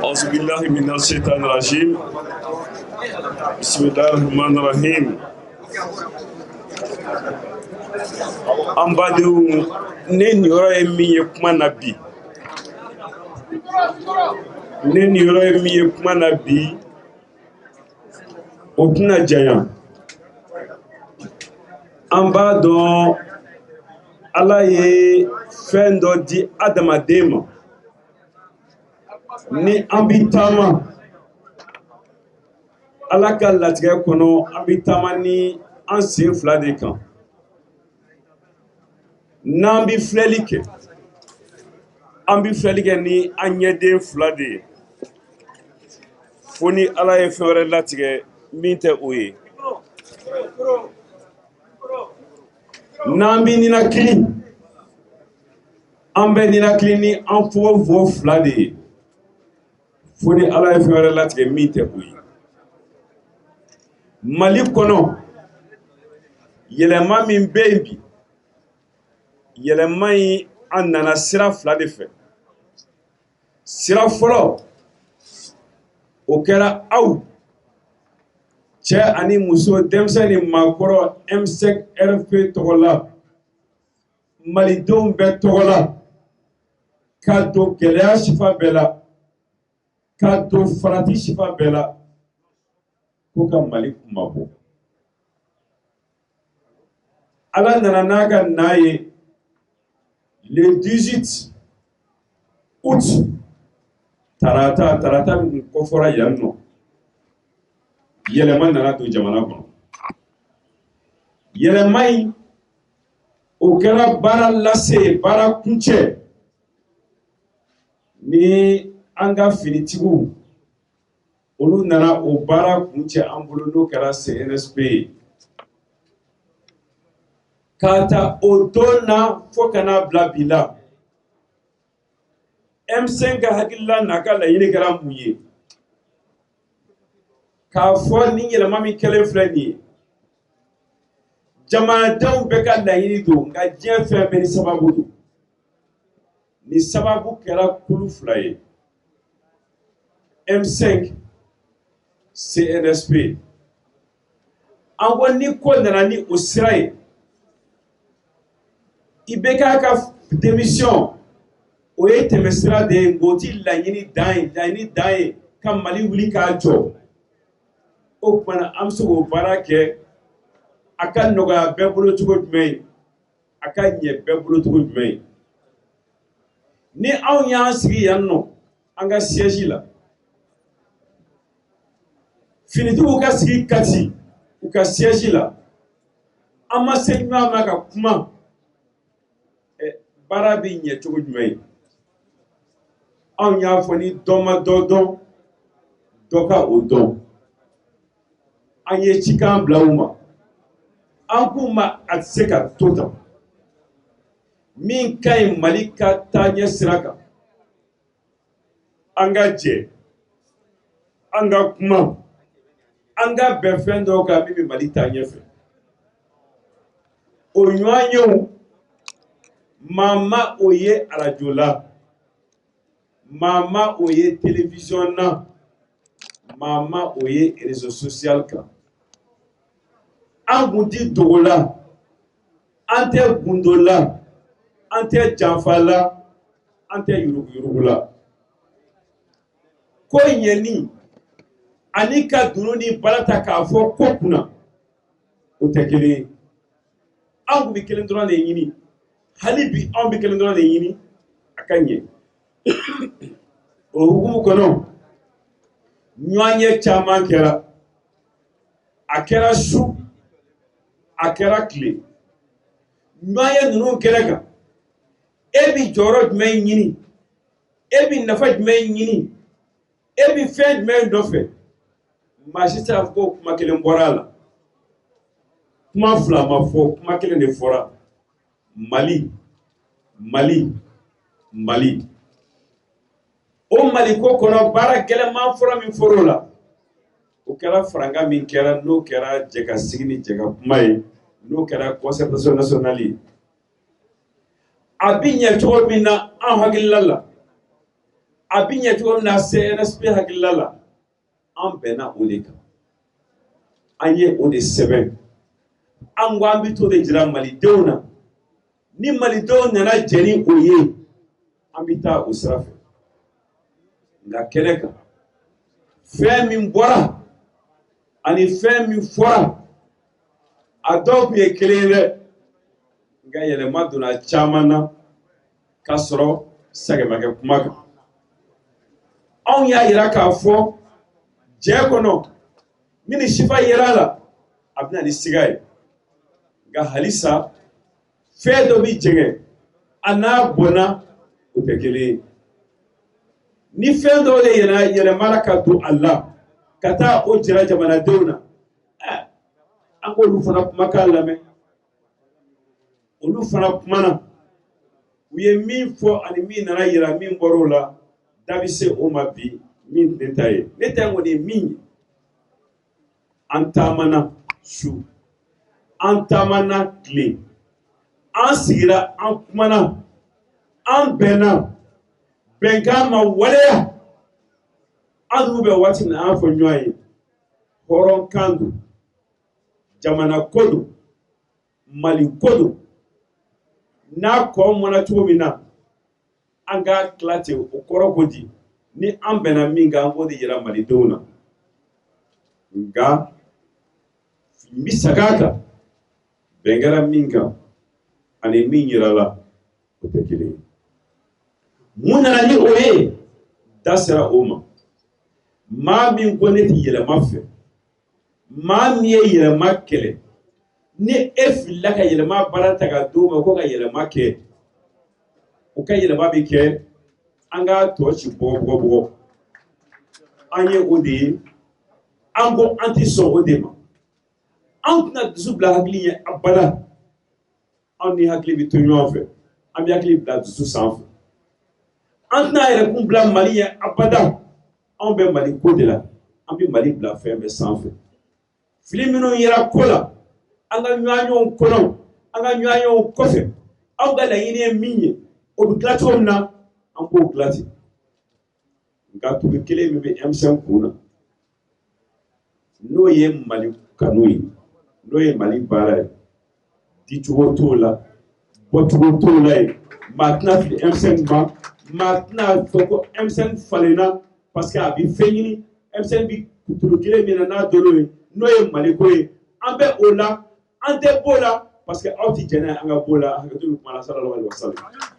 أعوذ بالله من الشيطان الرجيم بسم الله الرحمن الرحيم Ambadou Nenuro emi kumanabi Nenuro emi kumanabi Okuna Jayan Ambadou Alaye Fendo di Adamadema Ni ambitama Alaka latige kono ambitama ni anse fla de kan Nambi flelike Ambi flelike ni anyede fla de Foni alaye fewre latige minte oye Nambi nina kli Ambe nina kli ni anfo vo fla de Foni alaye fewre latige minte oye Mali kono yelema min bebi yelema yi an nana sira fila de fɛ sira fɔlɔ o kɛra aw cɛ ani muso denmisɛn ni maakɔrɔ M5 RFP tɔgɔ la malidenw bɛɛ tɔgɔ la k'a don gɛlɛya sifa bɛɛ la k'a don farati sifa bɛɛ la ko ka Mali kumabɔ Ala nana n'a ka na ye le 18 août tarata min kofɔra yan nɔ yɛlɛma nana don jamana kɔnɔ yɛlɛma in o kɛra baara lase baara kuncɛ ni an ka finitigiw olu nana o baara kuncɛ an bolo n'o kɛra CNSP ye k'a ta o don na fo kana bila bi la M5 ka hakilila n'a ka laɲini kɛra mun ye k'a fɔ ni yɛlɛma min kɛlen filɛ nin ye jamanadenw bɛɛ ka laɲini don nka diɲɛ fɛn bɛɛ ni sababu don ni sababu kɛra kulu fila ye M5 CNSP an ko ni ko nana ni o sira ye i bɛ k'a ka démission o ye tɛmɛsira de ye ngo ti laɲini dan ye ka Mali wuli k'a jɔ o kumana an bɛ se k'o baara kɛ a ka nɔgɔya bɛɛ bolo cogo jumɛn ye a ka ɲɛ bɛɛ bolo cogo jumɛn ye ni anw y'an sigi yan nɔ an ka siège la finitigiw ka sigi Kati u ka siège la an ma se ɲɔgɔn ma ka kuma baara bɛ ɲɛ cogo jumɛn ye anw y'a fɔ ni dɔ ma dɔ dɔn dɔ ka o dɔn an ye cikan bila u ma an k'u ma a tɛ se ka to tan min ka ɲi Mali ka taaɲɛ sira kan an ka jɛ an ka kuma an ka bɛn fɛn dɔw kan min bɛ Mali taa ɲɛfɛ o ɲɔgɔn yew Mama oye radio la Mama oye télévision na Mama oye réseau social kan an kun ti dogo la an tɛ gundo la an tɛ janfa la an tɛ yurugu la ko ɲɛni ani ka dunu ni balata k'a fɔ ko kunna o tɛ kelen ye an kun bɛ kelen dɔrɔn de ɲini hali bi anw bɛ kelen dɔrɔn de ɲini a ka ɲɛ o hukumu kɔnɔ ɲɔgɔnye caman kɛra a kɛra su a kɛra tile ɲɔgɔnye ninnu kɛra kan e bɛ jɔyɔrɔ jumɛn ɲini e bɛ nafa jumɛn ɲini e bɛ fɛn jumɛn nɔfɛ maa si tɛ se k'a fɔ ko kuma kelen bɔra a la kuma fila ma fɔ kuma kelen de fɔra Mali o Mali ko kɔnɔ baara gɛlɛman fɔlɔ min fɔr'o la o kɛra faranga min kɛra n'o kɛra jɛ ka sigi ni jɛ ka kuma ye n'o kɛra concertation nationale ye a bi ɲɛ cogo min na an hakilila la a bi ɲɛ cogo min na CNSP hakilila la an bɛnna o de kan an ye o de sɛbɛn an ko an bɛ to de jira malidenw na ni malidenw nana jɛ ni o ye an bɛ taa o sira fɛ nka kɛnɛ kan fɛn min bɔra ani fɛn min fɔra a dɔw tun ye kelen ye dɛ nka yɛlɛma donna caman na k'a sɔrɔ sɛgɛn kɛ kuma kan anw y'a yira k'a fɔ jɛ kɔnɔ min ni sifa yera a la a bɛna ni siga ye nka halisa fɛn dɔ bɛ jɛngɛ a n'a bɔnna o tɛ kelen ye ni fɛn dɔw de yɛlɛmara ka don a la ka taa o jira jamanadenw na an k'olu fana kumakan lamɛn olu fana kumana u ye min fɔ ani min nana yira min bɔra o la da bɛ se o ma bi min ne ta ye ne ta kɔni ye min ye an taamana su an taamana tile an sigira an kumana an bɛnna bɛnkan ma waleya an n'u bɛ waati min na an fɔ ɲɔgɔn ye hɔrɔnkan don jamana ko don mali ko don n'a kɔ mɔna cogo min na an k'a tila ten o kɔrɔ ko di ni an bɛnna min kan an b'o de yira malidenw na nka n bɛ segin a kan bɛn kɛra min kan ani min yirala o tɛ kelen ye mun nana ni o ye da sera o ma maa min ko ne tɛ yɛlɛma fɛ maa min ye yɛlɛma kɛlɛ ni e filila ka yɛlɛma baara ta ka d'o ma ko ka yɛlɛma kɛ o ka yɛlɛma bɛ kɛ an ka tɔ ci bɔgɔ an ye o de ye an ko an tɛ sɔn o de ma an tɛna dusu bila hakili ye abada an ni hakili bɛ to ɲɔgɔn fɛ an bɛ hakili bila dusu sanfɛ an tɛna yɛrɛkun bila mali ye abada anw bɛ mali ko de la an bɛ mali bila fɛn bɛɛ sanfɛ fili minnu yera ko la an ka ɲɔgɔnyew kɔnɔ an ka ɲɔgɔnyew kɔfɛ anw ka laɲini ye min ye o bɛ dilan cogo min na an k'o dilan ten nka tulu kelen min bɛ M5 kun na n'o ye mali kanu ye n'o ye mali baara ye dicogo t'o la bɔcogo t'o la ye maa tɛna fili M5 ma maa tɛna fɔ ko M5 falenna parce que a bɛ fɛn ɲini M5 bɛ tulu kelen min na n'a dolo ye n'o ye mali ko ye an bɛ o la an tɛ b'o la parce que aw tɛ jɛnɛ an ka b'o la hakɛto bɛ kuma la sallallahu alaihi wa sallam